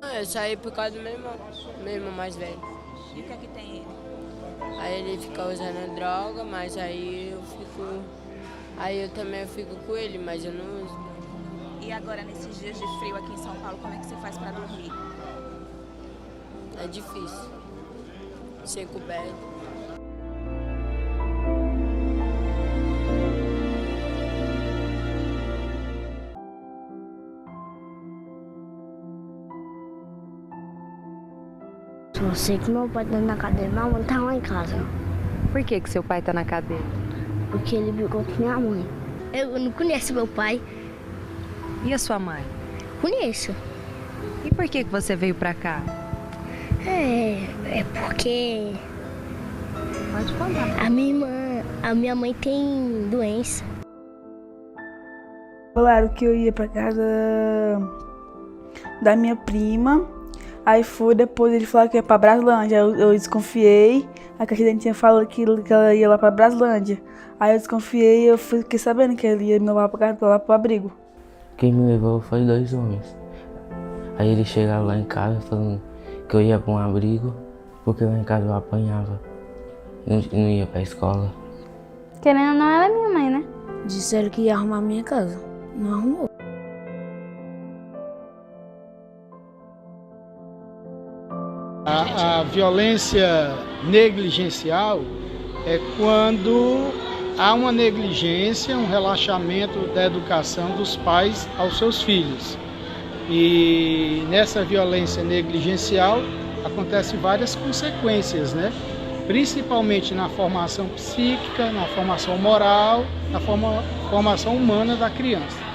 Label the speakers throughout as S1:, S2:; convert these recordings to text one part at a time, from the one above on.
S1: Eu saí por causa do meu irmão mais velho.
S2: E o que é que tem ele?
S1: Aí ele fica usando droga, mas aí eu fico. Aí eu também fico com ele, mas eu não uso.
S2: E agora, nesses dias de frio aqui em São Paulo, como é que você faz pra dormir?
S1: É difícil. Ser coberto.
S3: Só sei que meu pai tá na cadeia, minha mãe tá lá em casa.
S4: Por que seu pai tá na cadeia?
S3: Porque ele brigou com minha mãe. Eu não conheço meu pai.
S4: E a sua mãe?
S3: Conheço.
S4: E por que você veio pra cá?
S3: É porque
S4: Pode contar.
S3: a minha mãe tem doença.
S5: Falaram que eu ia pra casa da minha prima. Aí foi, depois ele falou que ia pra Braslândia. Eu desconfiei. A Caixinha tinha falado que ela ia lá pra Braslândia. Aí eu desconfiei e eu fiquei sabendo que ele ia me levar pra casa, lá pro abrigo.
S6: Quem me levou foi 2 homens. Aí eles chegaram lá em casa falando que eu ia pra um abrigo, porque lá em casa eu apanhava. Não ia pra escola.
S7: Querendo ou não, ela é minha mãe, né?
S3: Disseram que ia arrumar minha casa. Não arrumou.
S8: A violência negligencial é quando há uma negligência, um relaxamento da educação dos pais aos seus filhos. E nessa violência negligencial acontecem várias consequências, né? Principalmente na formação psíquica, na formação moral, na formação humana da criança.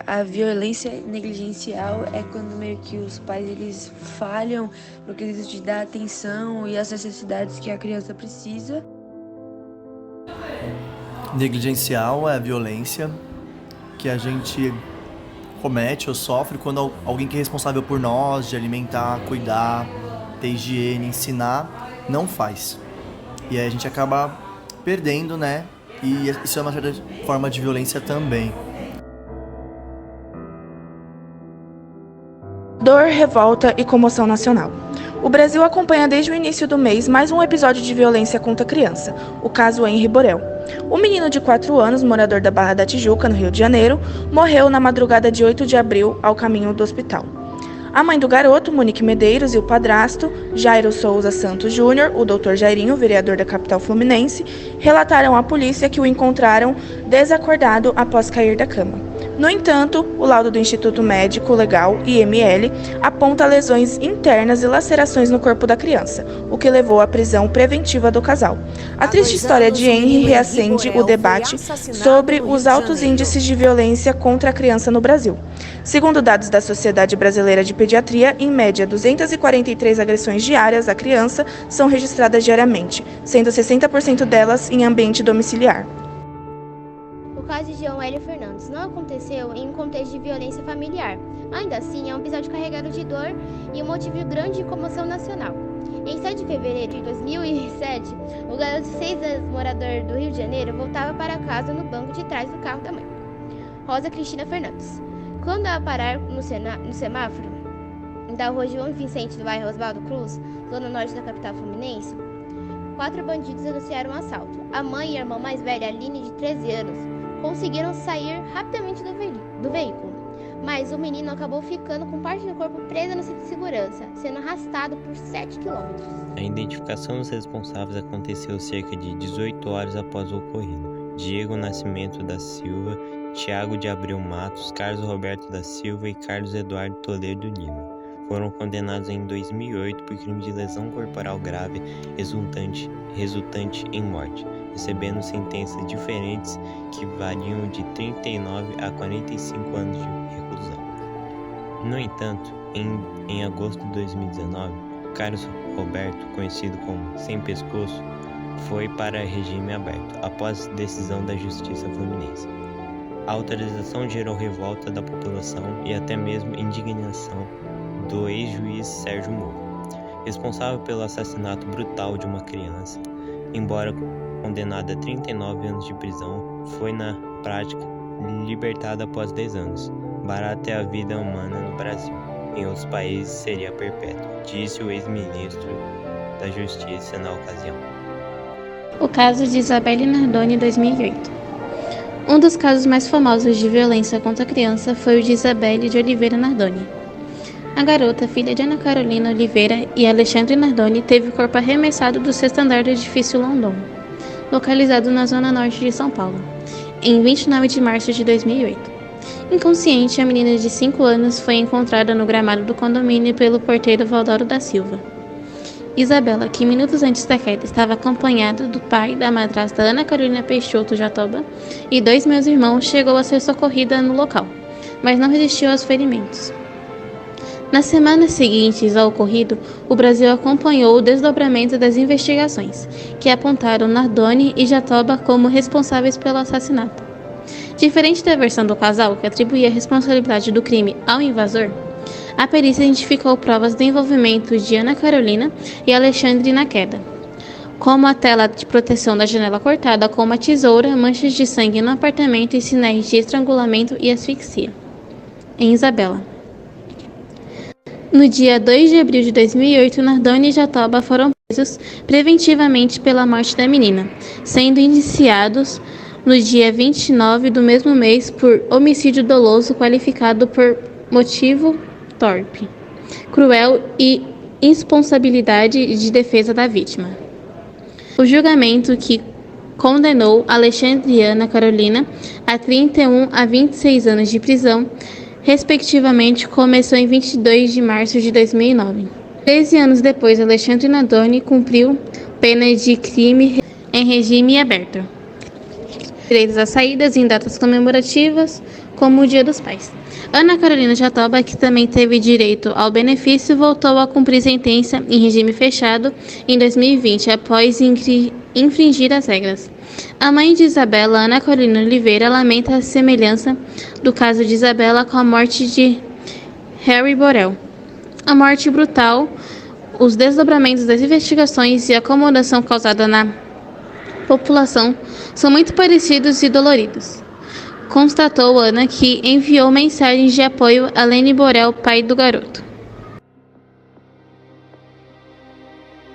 S9: A violência negligencial é quando meio que os pais eles falham no quesito de dar atenção e as necessidades que a criança precisa.
S10: Negligencial é a violência que a gente comete ou sofre quando alguém que é responsável por nós, de alimentar, cuidar, ter higiene, ensinar, não faz. E aí a gente acaba perdendo, né? E isso é uma certa forma de violência também.
S11: Dor, revolta e comoção nacional. O Brasil acompanha desde o início do mês mais um episódio de violência contra a criança, o caso Henri Borel. Um menino de 4 anos, morador da Barra da Tijuca, no Rio de Janeiro, morreu na madrugada de 8 de abril ao caminho do hospital. A mãe do garoto, Monique Medeiros, e o padrasto, Jairo Souza Santos Júnior, o Dr. Jairinho, vereador da capital fluminense, relataram à polícia que o encontraram desacordado após cair da cama. No entanto, o laudo do Instituto Médico Legal, IML, aponta lesões internas e lacerações no corpo da criança, o que levou à prisão preventiva do casal. A triste história de Henri reacende o debate sobre os altos índices de violência contra a criança no Brasil. Segundo dados da Sociedade Brasileira de Pediatria, em média, 243 agressões diárias à criança são registradas diariamente, sendo 60% delas em ambiente domiciliar.
S7: O caso de João Hélio Fernandes não aconteceu em um contexto de violência familiar. Ainda assim, é um episódio carregado de dor e um motivo grande de comoção nacional. Em 7 de fevereiro de 2007, o garoto de 6 anos, morador do Rio de Janeiro, voltava para casa no banco de trás do carro da mãe, Rosa Cristina Fernandes. Quando ao parar no semáforo da rua João Vicente, do bairro Oswaldo Cruz, zona norte da capital fluminense, 4 bandidos anunciaram um assalto. A mãe e a irmã mais velha, Aline, de 13 anos, conseguiram sair rapidamente do veículo, mas o menino acabou ficando com parte do corpo presa no cinto de segurança, sendo arrastado por 7 quilômetros.
S12: A identificação dos responsáveis aconteceu cerca de 18 horas após o ocorrido. Diego Nascimento da Silva, Tiago de Abreu Matos, Carlos Roberto da Silva e Carlos Eduardo Toledo Lima foram condenados em 2008 por crime de lesão corporal grave resultante em morte, recebendo sentenças diferentes que variam de 39 a 45 anos de reclusão. No entanto, em agosto de 2019, Carlos Roberto, conhecido como Sem Pescoço, foi para regime aberto, após decisão da Justiça Fluminense. A autorização gerou revolta da população e até mesmo indignação do ex-juiz Sérgio Moro, responsável pelo assassinato brutal de uma criança. Embora condenado a 39 anos de prisão, foi na prática libertada após 10 anos. Barata é a vida humana no Brasil. Em outros países seria perpétua, disse o ex-ministro da Justiça na ocasião.
S13: O caso de Isabelle Nardoni, em 2008. Um dos casos mais famosos de violência contra a criança foi o de Isabelle de Oliveira Nardoni. A garota, filha de Ana Carolina Oliveira e Alexandre Nardoni, teve o corpo arremessado do sexto andar do edifício London, localizado na zona norte de São Paulo, em 29 de março de 2008. Inconsciente, a menina de 5 anos foi encontrada no gramado do condomínio pelo porteiro Valdoro da Silva. Isabela, que minutos antes da queda estava acompanhada do pai da madrasta Ana Carolina Peixoto Jatoba e 2 meus irmãos, chegou a ser socorrida no local, mas não resistiu aos ferimentos. Nas semanas seguintes ao ocorrido, o Brasil acompanhou o desdobramento das investigações, que apontaram Nardoni e Jatoba como responsáveis pelo assassinato. Diferente da versão do casal, que atribuía a responsabilidade do crime ao invasor, a perícia identificou provas do envolvimento de Ana Carolina e Alexandre na queda, como a tela de proteção da janela cortada com uma tesoura, manchas de sangue no apartamento e sinais de estrangulamento e asfixia. Em Isabela. No dia 2 de abril de 2008, Nardoni e Jatoba foram presos preventivamente pela morte da menina, sendo indiciados no dia 29 do mesmo mês por homicídio doloso qualificado por motivo torpe, cruel e irresponsabilidade de defesa da vítima. O julgamento, que condenou Alexandre e Ana Carolina a 31 a 26 anos de prisão, respectivamente, começou em 22 de março de 2009. 13 anos depois, Alexandre Nardoni cumpriu pena de crime em regime aberto. Direitos às saídas em datas comemorativas, como o Dia dos Pais. Ana Carolina Jatoba, que também teve direito ao benefício, voltou a cumprir sentença em regime fechado em 2020, após infringir as regras. A mãe de Isabela, Ana Carolina Oliveira, lamenta a semelhança do caso de Isabela com a morte de Harry Borel. A morte brutal, os desdobramentos das investigações e a acomodação causada na população são muito parecidos e doloridos. Constatou Ana, que enviou mensagens de apoio a Lene Borel, pai do garoto.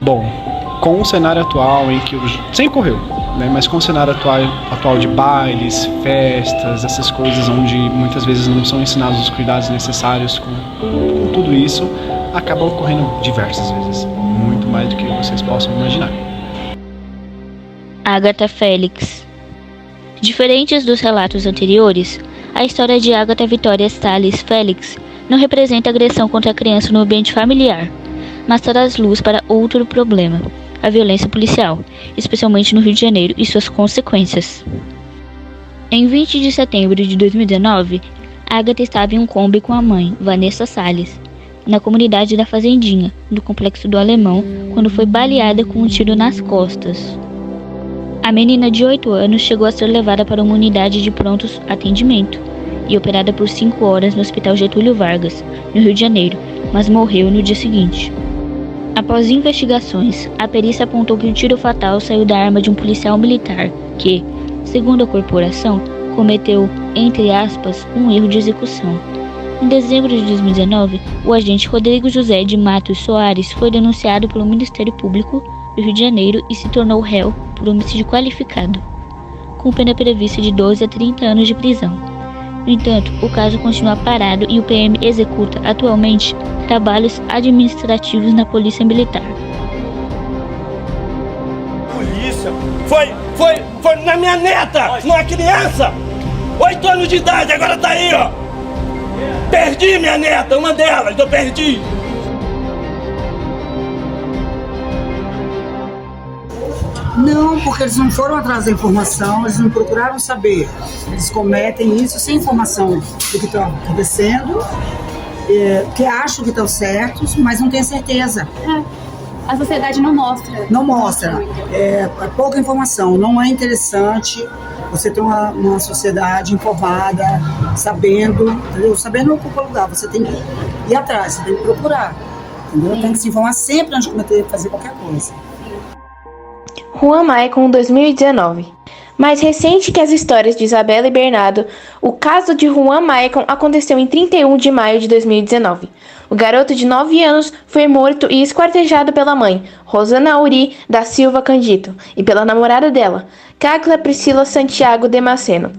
S14: Bom, com o cenário atual em que sempre ocorreu, né, mas com o cenário atual de bailes, festas, essas coisas onde muitas vezes não são ensinados os cuidados necessários com tudo isso, acaba ocorrendo diversas vezes, muito mais do que vocês possam imaginar.
S15: Agatha Félix. Diferentes dos relatos anteriores, a história de Agatha Vitória Salles Félix não representa agressão contra a criança no ambiente familiar, mas traz luz para outro problema, a violência policial, especialmente no Rio de Janeiro e suas consequências. Em 20 de setembro de 2019, Agatha estava em um Kombi com a mãe, Vanessa Salles, na comunidade da Fazendinha, no Complexo do Alemão, quando foi baleada com um tiro nas costas. A menina de 8 anos chegou a ser levada para uma unidade de pronto atendimento e operada por 5 horas no Hospital Getúlio Vargas, no Rio de Janeiro, mas morreu no dia seguinte. Após investigações, a perícia apontou que o tiro fatal saiu da arma de um policial militar que, segundo a corporação, cometeu, entre aspas, um erro de execução. Em dezembro de 2019, o agente Rodrigo José de Matos Soares foi denunciado pelo Ministério Público do Rio de Janeiro e se tornou réu por homicídio qualificado, com pena prevista de 12 a 30 anos de prisão. No entanto, o caso continua parado e o PM executa atualmente trabalhos administrativos na Polícia Militar.
S16: Polícia foi na minha neta, numa criança, 8 anos de idade, agora tá aí, ó. Perdi minha neta, uma delas, eu perdi.
S17: Não, porque eles não foram atrás da informação, eles não procuraram saber. Eles cometem isso sem informação do que está acontecendo, que acham que estão certos, mas não têm certeza.
S18: A sociedade não mostra.
S17: Não mostra. É pouca informação, não é interessante você ter uma sociedade informada, sabendo, entendeu? Sabendo qual lugar, você tem que ir atrás, você tem que procurar, entendeu? Tem que se informar sempre antes de fazer qualquer coisa.
S11: Juan Maicon, 2019. Mais recente que as histórias de Isabela e Bernardo, o caso de Juan Maicon aconteceu em 31 de maio de 2019. O garoto de 9 anos foi morto e esquartejado pela mãe, Rosana Auri da Silva Candito, e pela namorada dela, Cacla Priscila Santiago Damasceno,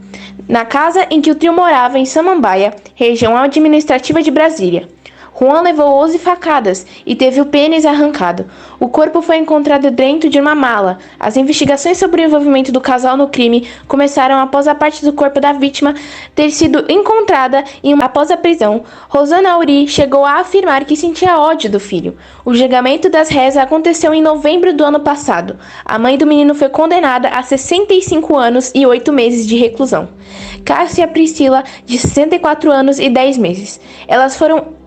S11: na casa em que o trio morava em Samambaia, região administrativa de Brasília. Juan levou 11 facadas e teve o pênis arrancado. O corpo foi encontrado dentro de uma mala. As investigações sobre o envolvimento do casal no crime começaram após a parte do corpo da vítima ter sido encontrada após a prisão. Rosana Auri chegou a afirmar que sentia ódio do filho. O julgamento das réis aconteceu em novembro do ano passado. A mãe do menino foi condenada a 65 anos e 8 meses de reclusão. Cássia Priscila, de 64 anos e 10 meses. Elas foram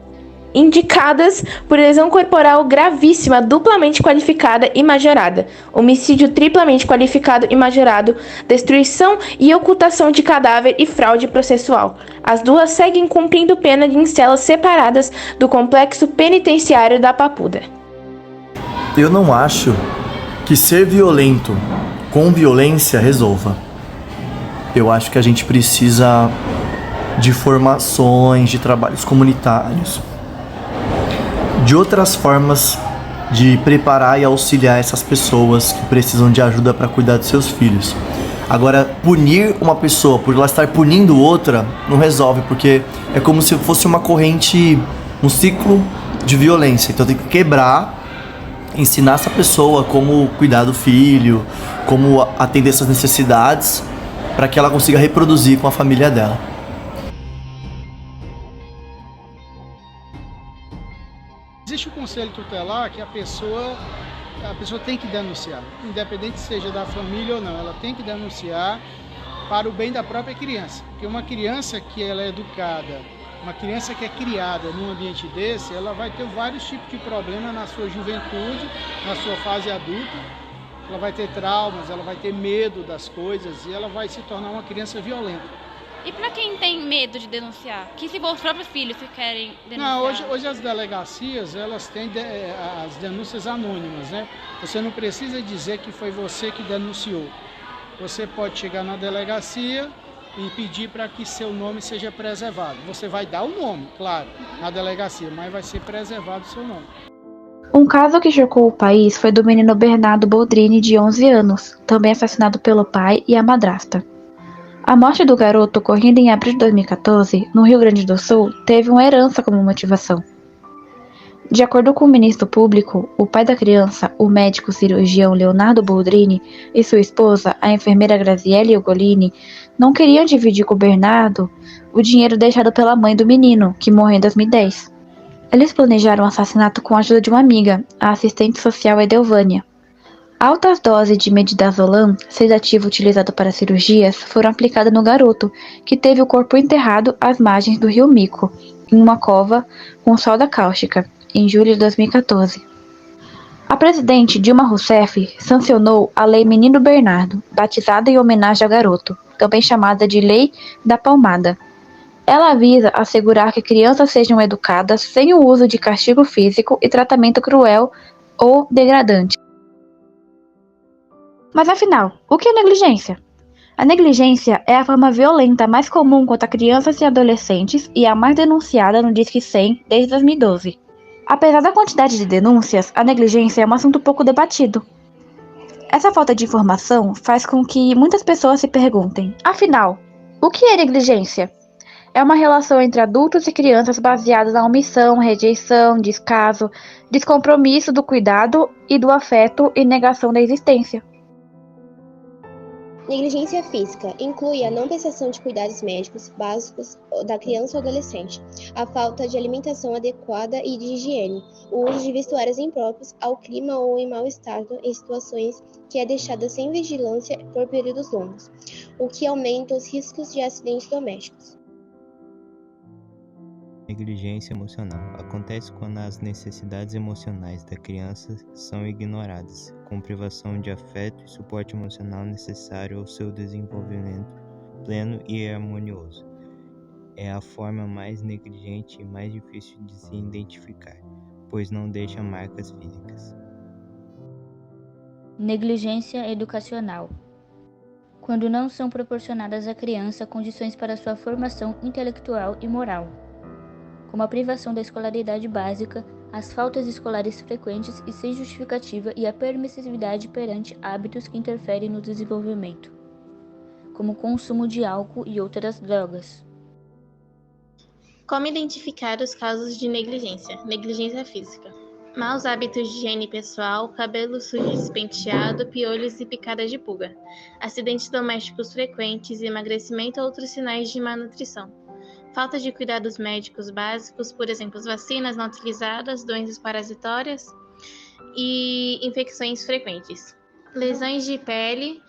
S11: indicadas por lesão corporal gravíssima, duplamente qualificada e majorada, homicídio triplamente qualificado e majorado, destruição e ocultação de cadáver e fraude processual. As duas seguem cumprindo pena em celas separadas do complexo penitenciário da Papuda.
S10: Eu não acho que ser violento com violência resolva. Eu acho que a gente precisa de formações, de trabalhos comunitários, de outras formas de preparar e auxiliar essas pessoas que precisam de ajuda para cuidar dos seus filhos. Agora, punir uma pessoa por ela estar punindo outra não resolve, porque é como se fosse uma corrente, um ciclo de violência. Então tem que quebrar, ensinar essa pessoa como cuidar do filho, como atender essas necessidades, para que ela consiga reproduzir com a família dela.
S8: Existe o conselho tutelar que a pessoa tem que denunciar, independente seja da família ou não, ela tem que denunciar para o bem da própria criança. Porque uma criança que ela é educada, uma criança que é criada num ambiente desse, ela vai ter vários tipos de problemas na sua juventude, na sua fase adulta. Ela vai ter traumas, ela vai ter medo das coisas e ela vai se tornar uma criança violenta.
S18: E para quem tem medo de denunciar? Que se os próprios filhos que querem denunciar?
S8: Não, hoje as delegacias, elas têm as denúncias anônimas, né? Você não precisa dizer que foi você que denunciou. Você pode chegar na delegacia e pedir para que seu nome seja preservado. Você vai dar o nome, claro, na delegacia, mas vai ser preservado o seu nome.
S11: Um caso que chocou o país foi do menino Bernardo Boldrini, de 11 anos, também assassinado pelo pai e a madrasta. A morte do garoto, ocorrida em abril de 2014, no Rio Grande do Sul, teve uma herança como motivação. De acordo com o Ministério Público, o pai da criança, o médico cirurgião Leonardo Boldrini, e sua esposa, a enfermeira Graziele Ugolini, não queriam dividir com o Bernardo o dinheiro deixado pela mãe do menino, que morreu em 2010. Eles planejaram o assassinato com a ajuda de uma amiga, a assistente social Edelvânia. Altas doses de midazolam, sedativo utilizado para cirurgias, foram aplicadas no garoto, que teve o corpo enterrado às margens do rio Mico, em uma cova com solda cáustica, em julho de 2014. A presidente Dilma Rousseff sancionou a Lei Menino Bernardo, batizada em homenagem ao garoto, também chamada de Lei da Palmada. Ela visa assegurar que crianças sejam educadas sem o uso de castigo físico e tratamento cruel ou degradante. Mas afinal, o que é negligência? A negligência é a forma violenta mais comum contra crianças e adolescentes e a mais denunciada no Disque 100 desde 2012. Apesar da quantidade de denúncias, a negligência é um assunto pouco debatido. Essa falta de informação faz com que muitas pessoas se perguntem: afinal, o que é negligência? É uma relação entre adultos e crianças baseada na omissão, rejeição, descaso, descompromisso do cuidado e do afeto e negação da existência.
S7: Negligência física inclui a não prestação de cuidados médicos básicos da criança ou adolescente, a falta de alimentação adequada e de higiene, o uso de vestuários impróprios ao clima ou em mau estado em situações que é deixada sem vigilância por períodos longos, o que aumenta os riscos de acidentes domésticos.
S12: Negligência emocional acontece quando as necessidades emocionais da criança são ignoradas, com privação de afeto e suporte emocional necessário ao seu desenvolvimento pleno e harmonioso. É a forma mais negligente e mais difícil de se identificar, pois não deixa marcas físicas.
S15: Negligência educacional. quando não são proporcionadas à criança condições para sua formação intelectual e moral, como a privação da escolaridade básica, as faltas escolares frequentes e sem justificativa e a permissividade perante hábitos que interferem no desenvolvimento, como o consumo de álcool e outras drogas.
S13: Como identificar os casos de negligência? Negligência física. Maus hábitos de higiene pessoal, cabelo sujo e despenteado, piolhos e picadas de pulga. Acidentes domésticos frequentes, emagrecimento ou outros sinais de má nutrição. Falta de cuidados médicos básicos, por exemplo, as vacinas não utilizadas, doenças parasitórias e infecções frequentes. Lesões de pele,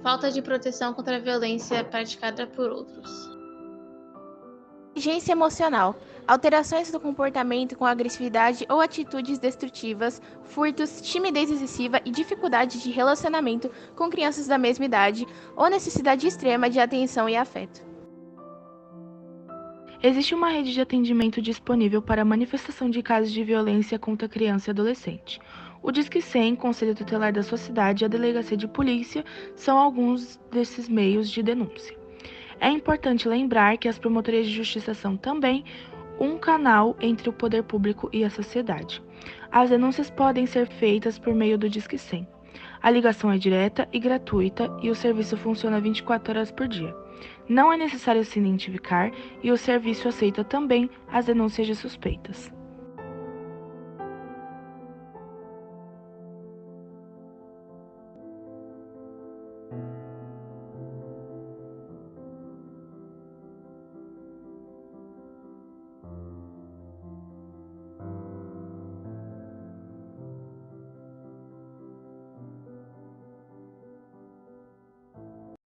S13: falta de proteção contra a violência praticada por outros.
S11: Inteligência emocional. Alterações do comportamento com agressividade ou atitudes destrutivas, furtos, timidez excessiva e dificuldade de relacionamento com crianças da mesma idade ou necessidade extrema de atenção e afeto. Existe uma rede de atendimento disponível para a manifestação de casos de violência contra criança e adolescente. O Disque 100, Conselho Tutelar da sua cidade e a Delegacia de Polícia são alguns desses meios de denúncia. É importante lembrar que as promotorias de justiça são também um canal entre o poder público e a sociedade. As denúncias podem ser feitas por meio do Disque 100. A ligação é direta e gratuita e o serviço funciona 24 horas por dia. Não é necessário se identificar e o serviço aceita também as denúncias de suspeitas.